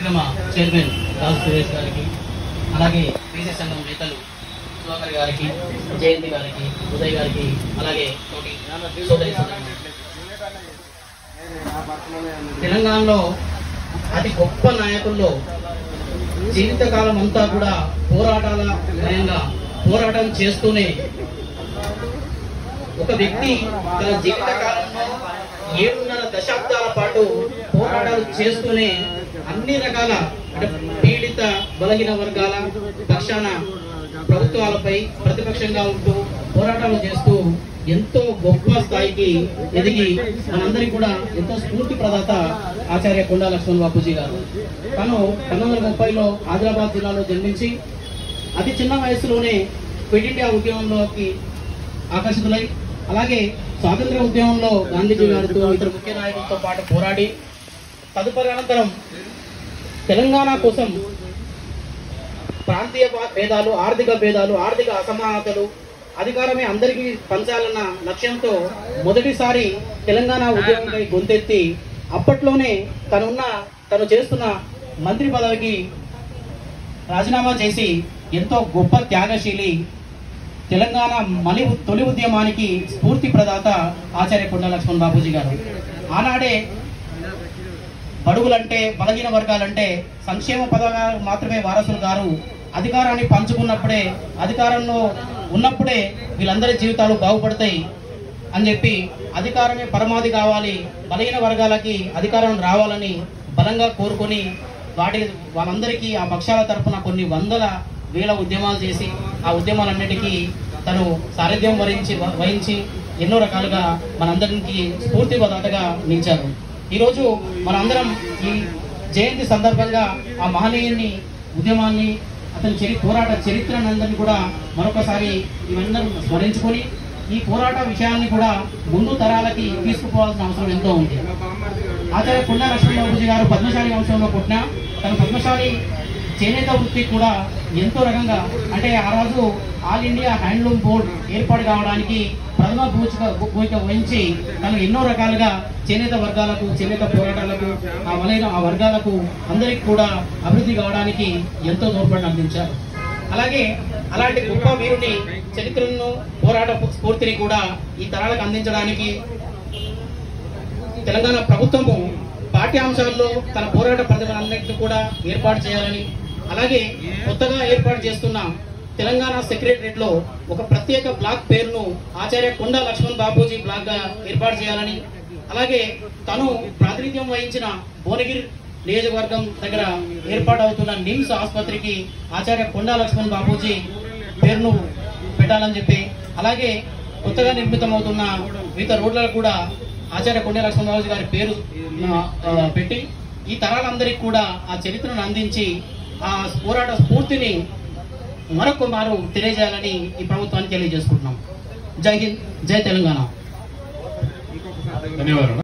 కార్యక్రమ చైర్మన్ రాజు సురేష్ గారికి, అలాగే బీసీ సంఘం నేతలు సుధాకర్ గారికి, జయంతి గారికి, ఉదయ్ గారికి, అలాగే తోటి సోదరి తెలంగాణలో అతి గొప్ప నాయకుల్లో జీవితకాలం అంతా కూడా పోరాటాల నయంగా పోరాటం చేస్తూనే ఒక వ్యక్తి తన జీవితకాలంలో 7.5 దశాబ్దాల పాటు పోరాటాలు చేస్తూనే అన్ని రకాల అంటే పీడిత బలహీన వర్గాల పక్షాన ప్రభుత్వాలపై ప్రతిపక్షంగా ఉంటూ పోరాటాలు చేస్తూ ఎంతో గొప్ప స్థాయికి ఎదిగి మనందరికీ కూడా ఎంతో స్ఫూర్తి ప్రదాత ఆచార్య కొండా లక్ష్మణ్ బాపూజీ గారు. తను 1930లో ఆదిలాబాద్ జిల్లాలో జన్మించి అతి చిన్న వయసులోనే క్విట్ ఇండియా ఉద్యమంలోకి ఆకర్షితులై, అలాగే స్వాతంత్ర ఉద్యమంలో గాంధీజీ గారితో ఇతర ముఖ్య నాయకులతో పాటు పోరాడి తదుపరి అనంతరం తెలంగాణ కోసం ప్రాంతీయ భేదాలు, ఆర్థిక భేదాలు, ఆర్థిక అసమానతలు, అధికారమే అందరికీ పంచాలన్న లక్ష్యంతో మొదటిసారి తెలంగాణ ఉద్యమంపై గొంతెత్తి అప్పట్లోనే తను చేస్తున్న మంత్రి పదవికి రాజీనామా చేసి ఎంతో గొప్ప త్యాగశీలి, తెలంగాణ తొలి ఉద్యమానికి స్ఫూర్తి ప్రదాత ఆచార్య కొండా లక్ష్మణ్ బాపూజీ గారు. ఆనాడే బడుగులంటే బలహీన వర్గాలంటే సంక్షేమ పథకాలు మాత్రమే వారసులు గారు, అధికారాన్ని పంచుకున్నప్పుడే అధికారంలో ఉన్నప్పుడే వీళ్ళందరి జీవితాలు బాగుపడతాయి అని చెప్పి అధికారమే పరమాది కావాలి, బలహీన వర్గాలకి అధికారం రావాలని బలంగా కోరుకొని వాళ్ళందరికీ ఆ పక్షాల తరఫున కొన్ని వందల వేల ఉద్యమాలు చేసి ఆ ఉద్యమాలన్నిటికీ తను సారథ్యం వహించి ఎన్నో రకాలుగా మనందరికీ స్ఫూర్తి ప్రదాతగా నిలిచారు. ఈరోజు మనందరం ఈ జయంతి సందర్భంగా ఆ మహనీయుని ఉద్యమాన్ని, అతని పోరాట చరిత్రనందరినీ కూడా మరొకసారి ఇవన్నీ స్మరించుకొని ఈ పోరాట విషయాన్ని కూడా ముందు తరాలకి తీసుకుపోవాల్సిన అవసరం ఎంతో ఉంది. ఆచార్య కొండా లక్ష్మణ్ బాపూజీ గారు పద్మశాలి వంశంలో పుట్టిన తన పద్మశాలి చేనేత వృత్తి కూడా ఎంతో రకంగా అంటే ఆ రోజు ఆల్ ఇండియా హ్యాండ్లూమ్ బోర్డ్ ఏర్పాటు కావడానికి ప్రథమ భూమిక వహించి తను ఎన్నో రకాలుగా చేనేత వర్గాలకు, చేనేత పోరాటాలకు, ఆ వర్గాలకు అందరికి కూడా అభివృద్ధి కావడానికి ఎంతో తోడ్పడి అందించారు. అలాగే అలాంటి గొప్ప వీరుని చరిత్రను, పోరాట స్ఫూర్తిని కూడా ఈ తరాలకు అందించడానికి తెలంగాణ ప్రభుత్వము పాఠ్యాంశాల్లో తన పోరాట ప్రతిభలన్నింటినీ కూడా ఏర్పాటు చేయాలని, అలాగే కొత్తగా ఏర్పాటు చేస్తున్న తెలంగాణ సెక్రటరియట్ లో ఒక ప్రత్యేక బ్లాక్ పేరును ఆచార్య కొండా లక్ష్మణ్ బాపూజీ బ్లాక్ గా ఏర్పాటు చేయాలని, అలాగే తను ప్రాతినిధ్యం వహించిన భువనగిరి నియోజకవర్గం దగ్గర ఏర్పాటవుతున్న నిమ్స్ ఆసుపత్రికి ఆచార్య కొండా లక్ష్మణ్ బాపూజీ పేరును పెట్టాలని చెప్పి, అలాగే కొత్తగా నిర్మితమవుతున్న వివిధ రోడ్లకు కూడా ఆచార్య కొండా లక్ష్మణ్ బాపూజీ గారి పేరు పెట్టి ఈ తరాలందరికీ కూడా ఆ చరిత్రను అందించి ఆ పోరాట స్ఫూర్తిని మరొక మారు తెలియజేయాలని ఈ ప్రభుత్వానికి తెలియజేసుకుంటున్నాం. జై హింద్, జై తెలంగాణ. ధన్యవాదాలు.